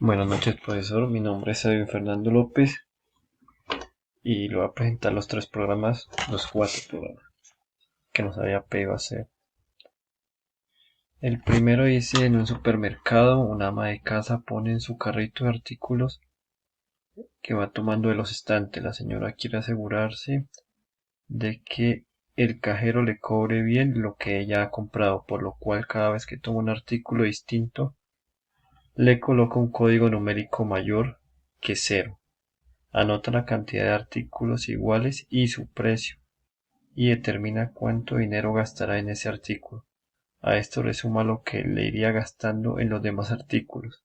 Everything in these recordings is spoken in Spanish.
Buenas noches, profesor. Mi nombre es Edwin Fernando López y le voy a presentar los cuatro programas que nos había pedido hacer. El primero dice: en un supermercado, una ama de casa pone en su carrito de artículos que va tomando de los estantes. La señora quiere asegurarse de que el cajero le cobre bien lo que ella ha comprado, por lo cual cada vez que toma un artículo distinto, le coloca un código numérico mayor que 0. Anota la cantidad de artículos iguales y su precio, y determina cuánto dinero gastará en ese artículo. A esto le suma lo que le iría gastando en los demás artículos,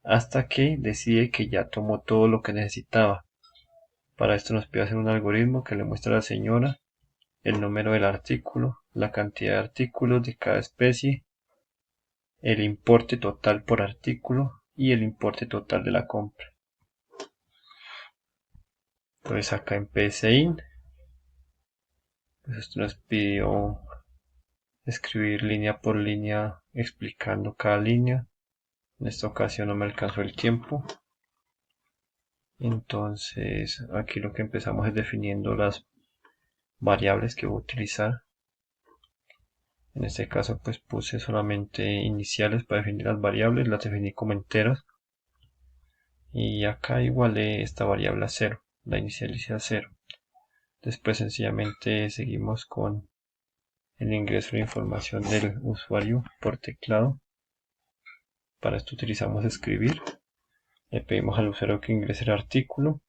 hasta que decide que ya tomó todo lo que necesitaba. Para esto nos pide hacer un algoritmo que le muestra a la señora el número del artículo, la cantidad de artículos de cada especie, el importe total por artículo y el importe total de la compra. Entonces acá en PSIN, pues esto nos pidió escribir línea por línea explicando cada línea. En esta ocasión no me alcanzó el tiempo. Entonces aquí lo que empezamos es definiendo las variables que voy a utilizar. En este caso pues puse solamente iniciales para definir las variables, las definí como enteras. Y acá igualé esta variable a 0, la inicialicé a 0. Después sencillamente seguimos con el ingreso de información del usuario por teclado. Para esto utilizamos escribir. Le pedimos al usuario que ingrese el artículo.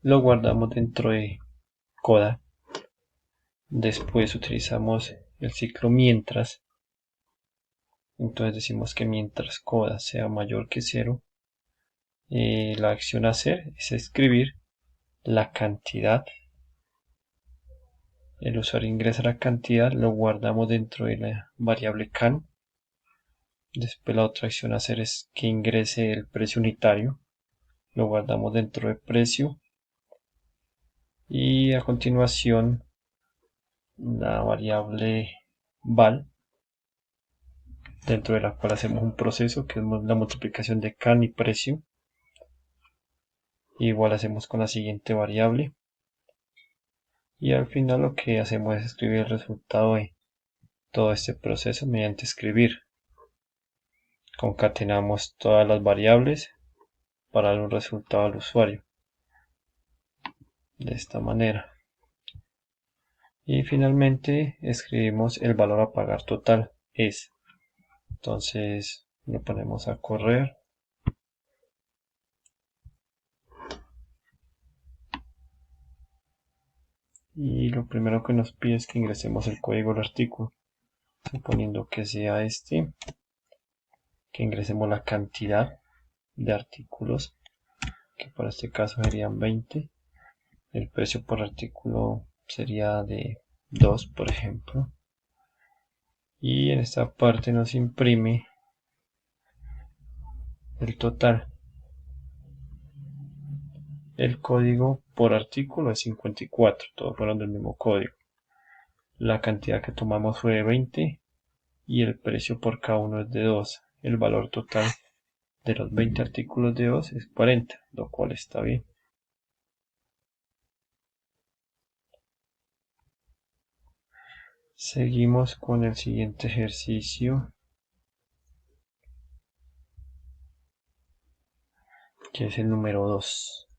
Lo guardamos dentro de coda. Después utilizamos el ciclo mientras. Entonces decimos que mientras coda sea mayor que 0, la acción a hacer es escribir la cantidad. El usuario ingresa la cantidad, lo guardamos dentro de la variable can. Después la otra acción a hacer es que ingrese el precio unitario. Lo guardamos dentro de precio. Y a continuación la variable val, dentro de la cual hacemos un proceso que es la multiplicación de can y precio. Igual hacemos con la siguiente variable. Y al final lo que hacemos es escribir el resultado de todo este proceso mediante escribir. Concatenamos todas las variables para dar un resultado al usuario. De esta manera. Y finalmente escribimos el valor a pagar total es. Entonces lo ponemos a correr. Y lo primero que nos pide es que ingresemos el código del artículo, suponiendo que sea este, que ingresemos la cantidad de artículos, que para este caso serían 20. El precio por artículo sería de 2, por ejemplo. Y en esta parte nos imprime el total. El código por artículo es 54, todos fueron del mismo código. La cantidad que tomamos fue de 20 y el precio por cada uno es de 2. El valor total de los 20 artículos de 2 es 40, lo cual está bien. Seguimos con el siguiente ejercicio, que es el número 2.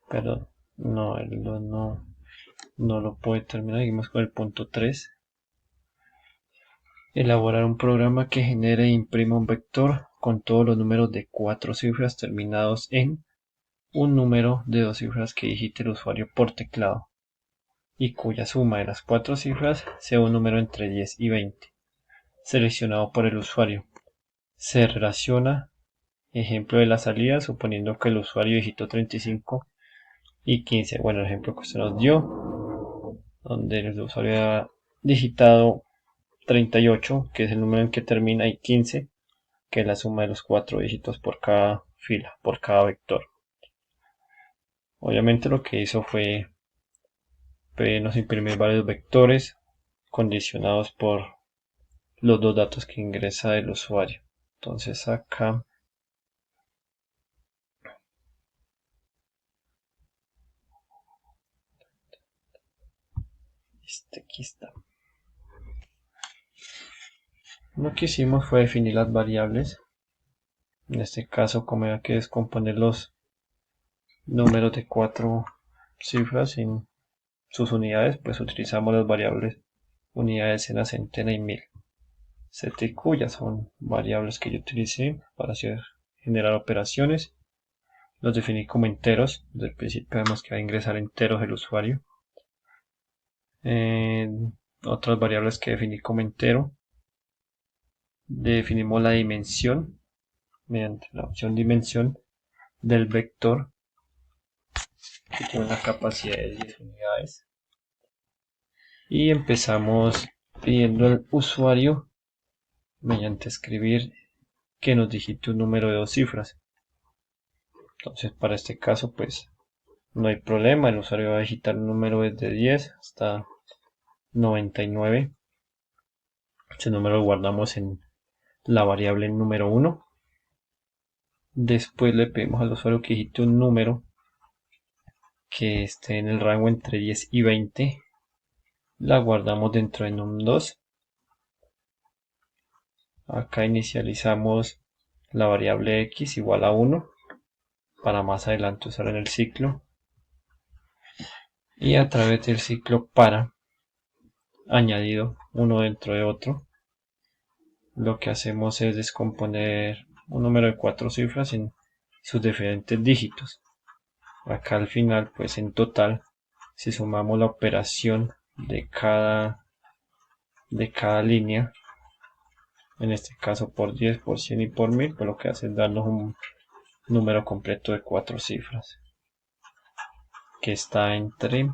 Perdón, no, el 2 no lo puede terminar. Seguimos con el punto 3. Elaborar un programa que genere e imprima un vector con todos los números de 4 cifras terminados en un número de 2 cifras que digite el usuario por teclado y cuya suma de las 4 cifras sea un número entre 10 y 20, seleccionado por el usuario. Se relaciona ejemplo de la salida, suponiendo que el usuario digitó 35 y 15. Bueno, el ejemplo que usted nos dio, donde el usuario ha digitado 38, que es el número en que termina, y 15, que es la suma de los 4 dígitos por cada fila, por cada vector. Obviamente lo que hizo fue nos imprimir varios vectores condicionados por los dos datos que ingresa el usuario. Entonces acá aquí está. Lo que hicimos fue definir las variables. En este caso, como hay que descomponer los números de 4 cifras en sus unidades, pues utilizamos las variables unidades, decenas, centena y mil. CTQ ya son variables que yo utilicé para generar operaciones. Los definí como enteros. Desde el principio vemos que va a ingresar enteros el usuario. Otras variables que definí como entero. Definimos la dimensión mediante la opción dimensión del vector, que tiene una capacidad de 10 unidades. Y empezamos pidiendo al usuario mediante escribir que nos digite un número de 2 cifras. Entonces para este caso pues no hay problema, el usuario va a digitar un número desde 10 hasta 99. Ese número lo guardamos en la variable número 1. Después le pedimos al usuario que digite un número que esté en el rango entre 10 y 20. La guardamos dentro de num2. Acá inicializamos la variable x igual a 1 para más adelante usar en el ciclo. Y a través del ciclo para añadido uno dentro de otro, lo que hacemos es descomponer un número de 4 cifras en sus diferentes dígitos. Acá al final, pues en total, si sumamos la operación de cada línea, en este caso por 10, por 100 y por 1000, pues lo que hace es darnos un número completo de 4 cifras, que está entre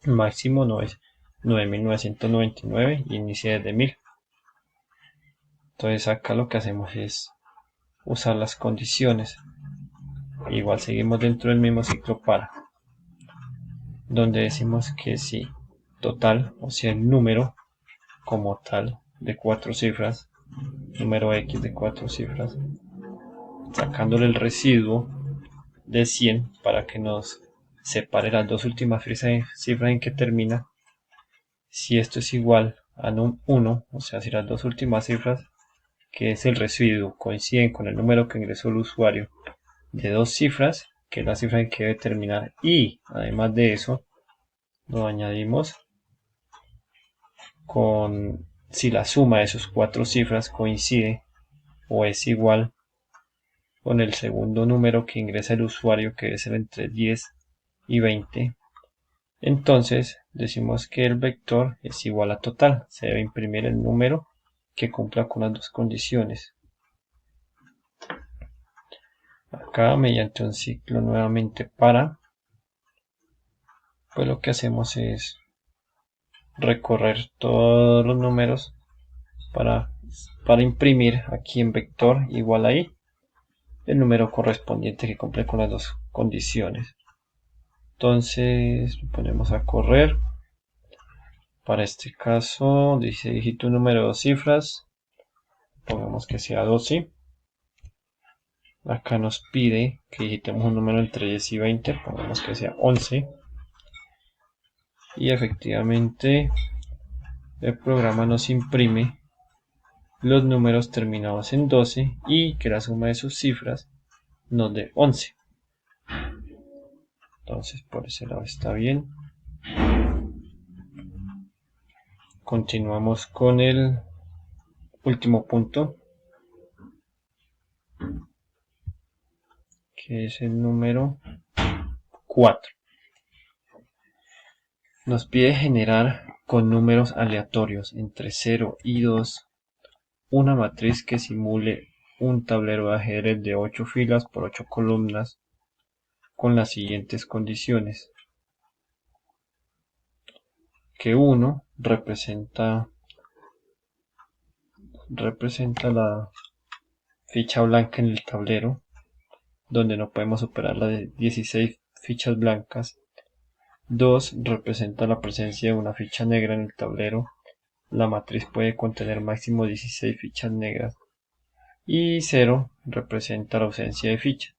máximo 9.999 y inicia desde 1000. Entonces acá lo que hacemos es usar las condiciones. Igual seguimos dentro del mismo ciclo para, donde decimos que si total, o sea el número como tal de 4 cifras, número x de 4 cifras, sacándole el residuo de 100 para que nos separe las dos últimas cifras en que termina. Si esto es igual a num 1, o sea si las dos últimas cifras, que es el residuo, coinciden con el número que ingresó el usuario de 2 cifras, que es la cifra en que debe terminar, y además de eso lo añadimos con si la suma de sus 4 cifras coincide o es igual con el segundo número que ingresa el usuario, que debe ser entre 10 y 20, entonces decimos que el vector es igual a total. Se debe imprimir el número que cumpla con las dos condiciones. Acá mediante un ciclo nuevamente para, pues lo que hacemos es recorrer todos los números para imprimir aquí en vector igual ahí el número correspondiente que cumple con las dos condiciones. Entonces lo ponemos a correr. Para este caso dice digita un número de 2 cifras, pongamos que sea 12. Acá nos pide que digitemos un número entre 10 y 20, pongamos que sea 11. Y efectivamente el programa nos imprime los números terminados en 12 y que la suma de sus cifras nos dé 11. Entonces por ese lado está bien. Continuamos con el último punto, que es el número 4. Nos pide generar con números aleatorios entre 0 y 2 una matriz que simule un tablero de ajedrez de 8 filas por 8 columnas con las siguientes condiciones: que 1 representa la ficha blanca en el tablero, donde no podemos superar la de 16 fichas blancas. 2 representa la presencia de una ficha negra en el tablero. La matriz puede contener máximo 16 fichas negras. Y 0 representa la ausencia de ficha.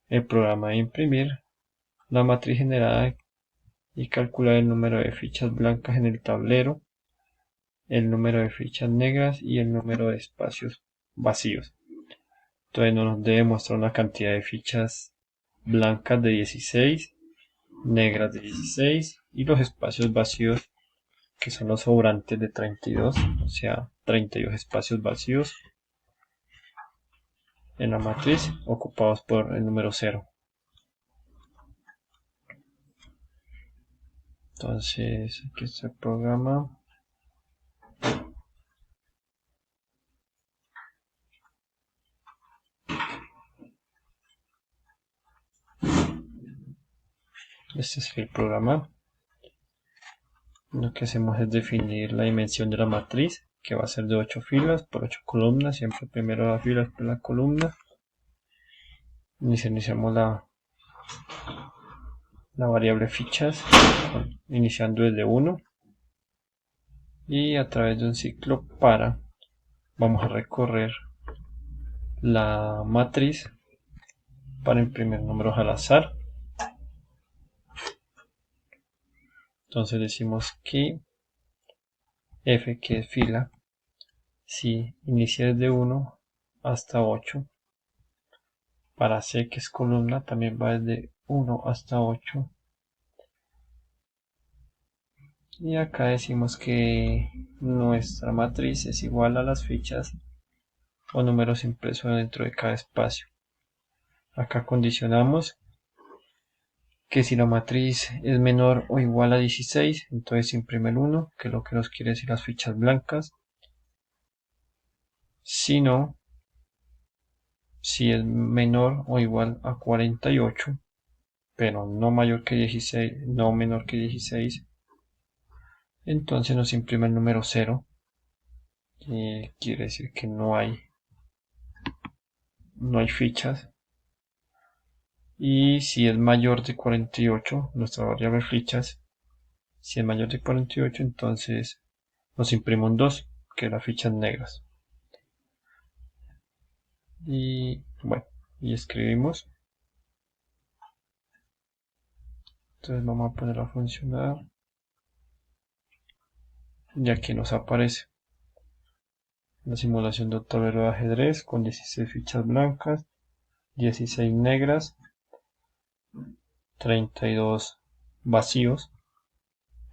El programa de imprimir la matriz generada y calcular el número de fichas blancas en el tablero, el número de fichas negras y el número de espacios vacíos. Entonces nos debe mostrar una cantidad de fichas blancas de 16, negras de 16 y los espacios vacíos, que son los sobrantes, de 32, o sea 32 espacios vacíos en la matriz ocupados por el número 0. Entonces aquí está el programa. Este es el programa. Lo que hacemos es definir la dimensión de la matriz, que va a ser de 8 filas por 8 columnas, siempre primero la fila, después la columna. Iniciamos la variable fichas, iniciando desde 1, y a través de un ciclo para vamos a recorrer la matriz para imprimir números al azar. Entonces decimos que f, que es fila, si inicia desde 1 hasta 8, para c, que es columna, también va desde 1 hasta 8. Y acá decimos que nuestra matriz es igual a las fichas o números impresos dentro de cada espacio. Acá condicionamos que si la matriz es menor o igual a 16, entonces se imprime el 1, que es lo que nos quiere decir las fichas blancas. Si no, si es menor o igual a 48, pero no mayor que 16, no menor que 16, entonces nos imprime el número 0, que quiere decir que no hay fichas. Y si es mayor de 48, nuestra variable fichas, si es mayor de 48, entonces nos imprime un 2, que es las fichas negras. Y bueno, y escribimos. Entonces vamos a ponerlo a funcionar. Y aquí nos aparece la simulación de un tablero de ajedrez con 16 fichas blancas, 16 negras, 32 vacíos,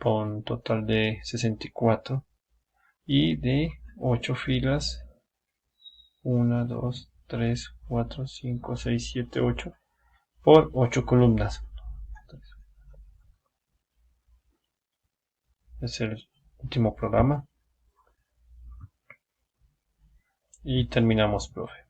con un total de 64, y de 8 filas, 1, 2, 3, 4, 5, 6, 7, 8, por 8 columnas. Es el último programa. Y terminamos, profe.